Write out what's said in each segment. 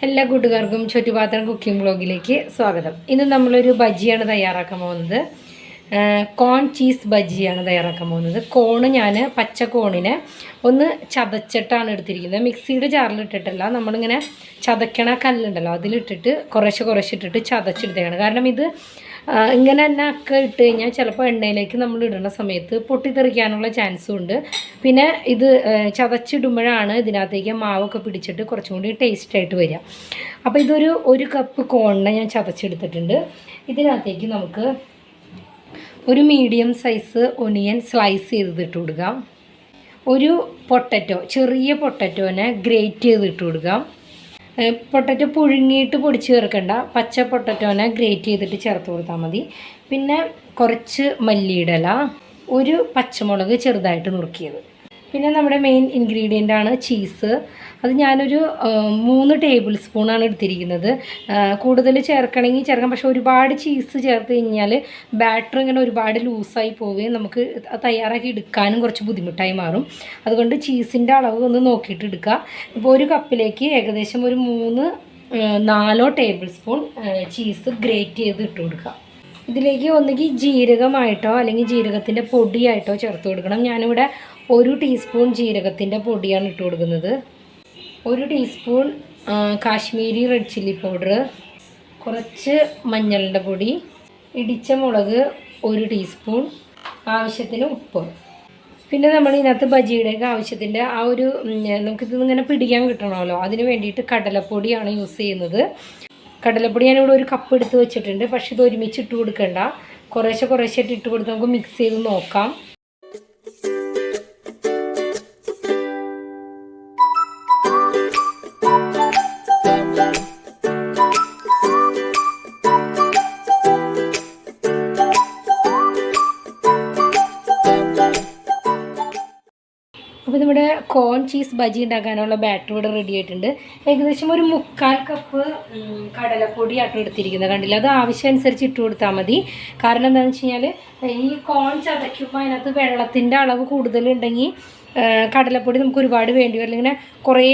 എല്ലാ കൂട്ടുകാർക്കും ചുറ്റുപാത്രം കുക്കിംഗ് വ്ളോഗിലേക്ക് സ്വാഗതം. ഇന്ന് നമ്മളൊരു ബജിയാണ് തയ്യാറാക്കാൻ പോകുന്നത്. കോൺ ചീസ് ബജിയാണ് തയ്യാറാക്കാൻ പോകുന്നത്. കോണ് ഞാൻ പച്ച കോണിനെ ഒന്ന് ചതച്ചിട്ടാണ് എടുത്തിരിക്കുന്നത്. മിക്സിയുടെ ജാറിലിട്ടിട്ടല്ല, നമ്മളിങ്ങനെ ചതക്കണ കല്ലുണ്ടല്ലോ അതിലിട്ടിട്ട് കുറേശ്ശെ ഇട്ടിട്ട് ചതച്ചെടുത്തേക്കാണ്. കാരണം ഇത് ഇങ്ങനെ തന്നെ ഒക്കെ ഇട്ട് കഴിഞ്ഞാൽ ചിലപ്പോൾ എണ്ണയിലേക്ക് നമ്മൾ ഇടുന്ന സമയത്ത് പൊട്ടിത്തെറിക്കാനുള്ള ചാൻസും ഉണ്ട്. പിന്നെ ഇത് ചതച്ചിടുമ്പോഴാണ് ഇതിനകത്തേക്ക് മാവൊക്കെ പിടിച്ചിട്ട് കുറച്ചും കൂടി ടേസ്റ്റായിട്ട് വരിക. അപ്പോൾ ഒരു കപ്പ് കോണിനെ ഞാൻ ചതച്ചെടുത്തിട്ടുണ്ട്. ഇതിനകത്തേക്ക് നമുക്ക് ഒരു മീഡിയം സൈസ് ഒനിയൻ സ്ലൈസ് ചെയ്തിട്ട് കൊടുക്കാം. ഒരു ചെറിയ പൊട്ടറ്റോനെ ഗ്രേറ്റ് ചെയ്തിട്ട് കൊടുക്കാം. പൊട്ടറ്റോ പുഴുങ്ങിയിട്ട് പൊടിച്ച് ചേർക്കണ്ട, പച്ച പൊട്ടറ്റോനെ ഗ്രേറ്റ് ചെയ്തിട്ട് ചേർത്ത് കൊടുത്താൽ മതി. പിന്നെ കുറച്ച് മല്ലിയുടെ ഇല, ഒരു പച്ചമുളക് ചെറുതായിട്ട് നുറുക്കിയത്. പിന്നെ നമ്മുടെ മെയിൻ ഇൻഗ്രീഡിയൻ്റ് ആണ് ചീസ്. അത് ഞാനൊരു 3 ടേബിൾ സ്പൂണാണ് എടുത്തിരിക്കുന്നത്. കൂടുതൽ ചേർക്കണമെങ്കിൽ ചേർക്കാം, പക്ഷേ ഒരുപാട് ചീസ് ചേർത്ത് കഴിഞ്ഞാൽ ബാറ്റർ ഇങ്ങനെ ഒരുപാട് ലൂസായി പോവുകയും നമുക്ക് തയ്യാറാക്കി എടുക്കാനും കുറച്ച് ബുദ്ധിമുട്ടായി മാറും. അതുകൊണ്ട് ചീസിൻ്റെ അളവ് ഒന്ന് നോക്കിയിട്ട് എടുക്കുക. ഇപ്പോൾ ഒരു കപ്പിലേക്ക് ഏകദേശം ഒരു 3-4 ടേബിൾ സ്പൂൺ ചീസ് ഗ്രേറ്റ് ചെയ്ത് ഇട്ട് കൊടുക്കുക. ഇതിലേക്ക് ഒന്നുകിൽ ജീരകമായിട്ടോ അല്ലെങ്കിൽ ജീരകത്തിൻ്റെ പൊടിയായിട്ടോ ചേർത്ത് കൊടുക്കണം. ഞാനിവിടെ 1 ടീസ്പൂൺ ജീരകത്തിൻ്റെ പൊടിയാണ് ഇട്ട് കൊടുക്കുന്നത്. 1 teaspoon Kashmiri red chilli powder, കുറച്ച് മഞ്ഞളിൻ്റെ പൊടി, ഇടിച്ച മുളക് 1 ടീസ്പൂൺ, ആവശ്യത്തിന് ഉപ്പ്. പിന്നെ നമ്മൾ ഇതിനകത്ത് ബജിയുടെയൊക്കെ ആവശ്യത്തിൻ്റെ നമുക്കിതിങ്ങനെ പിടിക്കാൻ കിട്ടണമല്ലോ, അതിന് വേണ്ടിയിട്ട് കടലപ്പൊടിയാണ് യൂസ് ചെയ്യുന്നത്. കടലപ്പൊടി ഞാനിവിടെ 1 കപ്പ് എടുത്ത് വെച്ചിട്ടുണ്ട്. പക്ഷേ ഇത് ഒരുമിച്ച് ഇട്ട് കൊടുക്കണ്ട, കുറേശ്ശെ ഇട്ട് കൊടുത്ത് നമുക്ക് മിക്സ് ചെയ്ത് നോക്കാം. അപ്പോൾ നമ്മുടെ കോൺ ചീസ് ബജി ഉണ്ടാക്കാനുള്ള ബാറ്റർ ഇവിടെ റെഡി ആയിട്ടുണ്ട്. ഏകദേശം ഒരു 3/4 കപ്പ് കടലപ്പൊടി ആട്ടോ എടുത്തിരിക്കുന്നത്. കണ്ടില്ല, അത് ആവശ്യമനുസരിച്ച് ഇട്ട് കൊടുത്താൽ മതി. കാരണം എന്താണെന്ന് വെച്ച് കഴിഞ്ഞാൽ ഈ കോൺ ചതയ്ക്കുമ്പോൾ അതിനകത്ത് വെള്ളത്തിൻ്റെ അളവ് കൂടുതലുണ്ടെങ്കിൽ കടലപ്പൊടി നമുക്ക് ഒരുപാട് വേണ്ടി വരില്ല. ഇങ്ങനെ കുറേ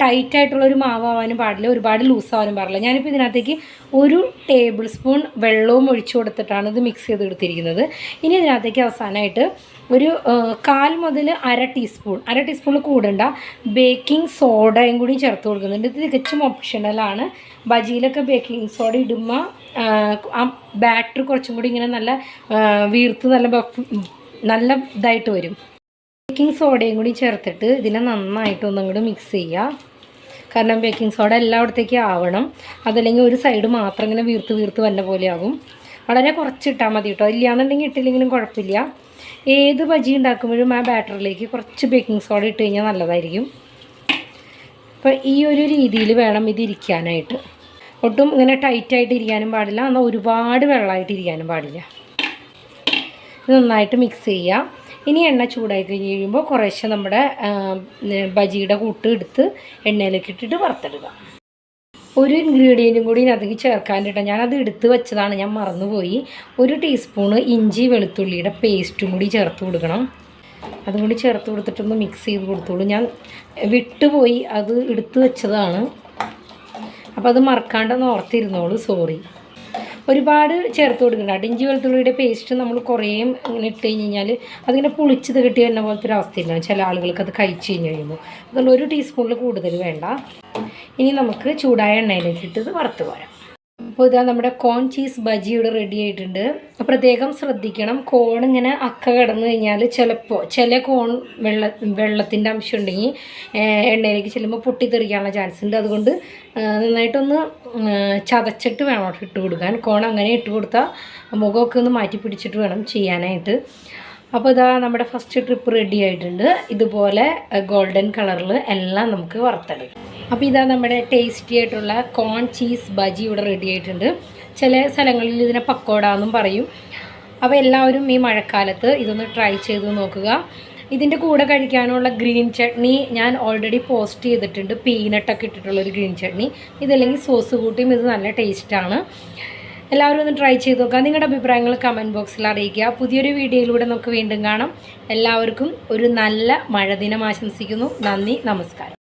ടൈറ്റായിട്ടുള്ളൊരു മാവാനും പാടില്ല, ഒരുപാട് ലൂസാവാനും പാടില്ല. ഞാനിപ്പോൾ ഇതിനകത്തേക്ക് 1 ടേബിൾ സ്പൂൺ വെള്ളവും ഒഴിച്ചു കൊടുത്തിട്ടാണ് ഇത് മിക്സ് ചെയ്തെടുത്തിരിക്കുന്നത്. ഇനി ഇതിനകത്തേക്ക് അവസാനമായിട്ട് ഒരു 1/4 മുതൽ അര ടീസ്പൂണിൽ കൂടണ്ട ബേക്കിംഗ് സോഡയും കൂടി ചേർത്ത് കൊടുക്കുന്നുണ്ട്. ഇത് തികച്ചും ഓപ്ഷണലാണ്. ബജിയിലൊക്കെ ബേക്കിംഗ് സോഡ ഇടുമ്പോൾ ആ ബാറ്റർ കുറച്ചും കൂടി ഇങ്ങനെ നല്ല വീർത്ത് നല്ല ഇതായിട്ട് വരും. ബേക്കിംഗ് സോഡയും കൂടി ചേർത്തിട്ട് ഇതിനെ നന്നായിട്ട് ഒന്നും മിക്സ് ചെയ്യുക. കാരണം ബേക്കിംഗ് സോഡ എല്ലായിടത്തേക്കും ആവണം, അതല്ലെങ്കിൽ ഒരു സൈഡ് മാത്രം ഇങ്ങനെ വീർത്ത് വന്ന പോലെ ആകും. വളരെ കുറച്ചിട്ടാൽ മതി കേട്ടോ, ഇല്ലയെന്നുണ്ടെങ്കിൽ ഇട്ടില്ലെങ്കിലും കുഴപ്പമില്ല. ഏത് ബജി ഉണ്ടാക്കുമ്പോഴും ആ ബാറ്ററിലേക്ക് കുറച്ച് ബേക്കിംഗ് സോഡ ഇട്ട് കഴിഞ്ഞാൽ നല്ലതായിരിക്കും. അപ്പോൾ ഈ ഒരു രീതിയിൽ വേണം ഇതിരിക്കാനായിട്ട്. ഒട്ടും ഇങ്ങനെ ടൈറ്റായിട്ട് ഇരിക്കാനും പാടില്ല, എന്നാൽ ഒരുപാട് വെള്ളമായിട്ട് ഇരിക്കാനും പാടില്ല. ഇത് നന്നായിട്ട് മിക്സ് ചെയ്യുക. ഇനി എണ്ണ ചൂടായി കഴിഞ്ഞ് കഴിയുമ്പോൾ കുറേശ്ശെ നമ്മുടെ ബജിയുടെ കൂട്ട് എടുത്ത് എണ്ണയിലേക്ക് ഇട്ടിട്ട് വറുത്തെടുക്കുക. ഒരു ഇൻഗ്രീഡിയൻറ്റും കൂടി ഇതിനകത്തേക്ക് ചേർക്കാനിട്ട് ഞാനത് എടുത്ത് വെച്ചതാണ്, ഞാൻ മറന്നുപോയി. 1 ടീസ്പൂണ് ഇഞ്ചി വെളുത്തുള്ളിയുടെ പേസ്റ്റും കൂടി ചേർത്ത് കൊടുക്കണം. അതും കൂടി ചേർത്ത് കൊടുത്തിട്ടൊന്ന് മിക്സ് ചെയ്ത് കൊടുത്തോളൂ. ഞാൻ വിട്ടുപോയി, അത് എടുത്ത് വെച്ചതാണ്. അപ്പോൾ അത് മറക്കാണ്ടെന്ന് ഓർത്തിരുന്നോളൂ, സോറി. ഒരുപാട് ചേർത്ത് കൊടുക്കണ്ട. ഇഞ്ചി വെളുത്തുള്ളിയുടെ പേസ്റ്റ് നമ്മൾ കുറേ ഇങ്ങനെ ഇട്ട് കഴിഞ്ഞാൽ അതിങ്ങനെ പുളിച്ചത് കിട്ടി വരുന്ന പോലത്തെ ഒരു അവസ്ഥയിലാണ് ചില ആളുകൾക്ക് അത് കഴിച്ച് കഴിയുമ്പോൾ. അതുകൊണ്ട് 1 ടീസ്പൂണിൽ കൂടുതൽ വേണ്ട. ഇനി നമുക്ക് ചൂടായ എണ്ണയിലേക്ക് ഇട്ടത് വറുത്ത് പോരാം. അപ്പോൾ ഇതാ നമ്മുടെ കോൺ ചീസ് ബജി ഇവിടെ റെഡി ആയിട്ടുണ്ട്. പ്രത്യേകം ശ്രദ്ധിക്കണം, കോൺ ഇങ്ങനെ കിടന്നു കഴിഞ്ഞാൽ ചില കോൺ വെള്ളത്തിൻ്റെ അംശം ഉണ്ടെങ്കിൽ എണ്ണയിലേക്ക് ചെല്ലുമ്പോൾ പൊട്ടിത്തെറിക്കാനുള്ള ചാൻസ് ഉണ്ട്. അതുകൊണ്ട് നന്നായിട്ടൊന്ന് ചതച്ചിട്ട് വേണം ഇട്ട് കൊടുക്കാൻ. കോൺ അങ്ങനെ ഇട്ട് കൊടുത്താൽ മുഖമൊക്കെ ഒന്ന് മാറ്റി പിടിച്ചിട്ട് വേണം ചെയ്യാനായിട്ട്. അപ്പോൾ ഇതാ നമ്മുടെ ഫസ്റ്റ് ട്രിപ്പ് റെഡി ആയിട്ടുണ്ട്. ഇതുപോലെ ഗോൾഡൻ കളറിൽ എല്ലാം നമുക്ക് വറുത്തെടുക്കാം. അപ്പോൾ ഇതാ നമ്മുടെ ടേസ്റ്റി ആയിട്ടുള്ള കോൺ ചീസ് ബജി ഇവിടെ റെഡി ആയിട്ടുണ്ട്. ചില സ്ഥലങ്ങളിൽ ഇതിനെ പക്കോട എന്നും പറയും. അപ്പോൾ എല്ലാവരും ഈ മഴക്കാലത്ത് ഇതൊന്ന് ട്രൈ ചെയ്ത് നോക്കുക. ഇതിൻ്റെ കൂടെ കഴിക്കാനുള്ള ഗ്രീൻ ചട്നി ഞാൻ ഓൾറെഡി പോസ്റ്റ് ചെയ്തിട്ടുണ്ട്. പീനട്ടൊക്കെ ഇട്ടിട്ടുള്ളൊരു ഗ്രീൻ ചട്നി. ഇതല്ലെങ്കിൽ സോസ് കൂട്ടിയും ഇത് നല്ല ടേസ്റ്റാണ്. എല്ലാവരും ഒന്ന് ട്രൈ ചെയ്ത് നോക്കുക. നിങ്ങളുടെ അഭിപ്രായങ്ങൾ കമൻറ്റ് ബോക്സിൽ അറിയിക്കുക. പുതിയൊരു വീഡിയോയിലൂടെ നമുക്ക് വീണ്ടും കാണാം. എല്ലാവർക്കും ഒരു നല്ല മഴ ദിനം ആശംസിക്കുന്നു. നന്ദി, നമസ്കാരം.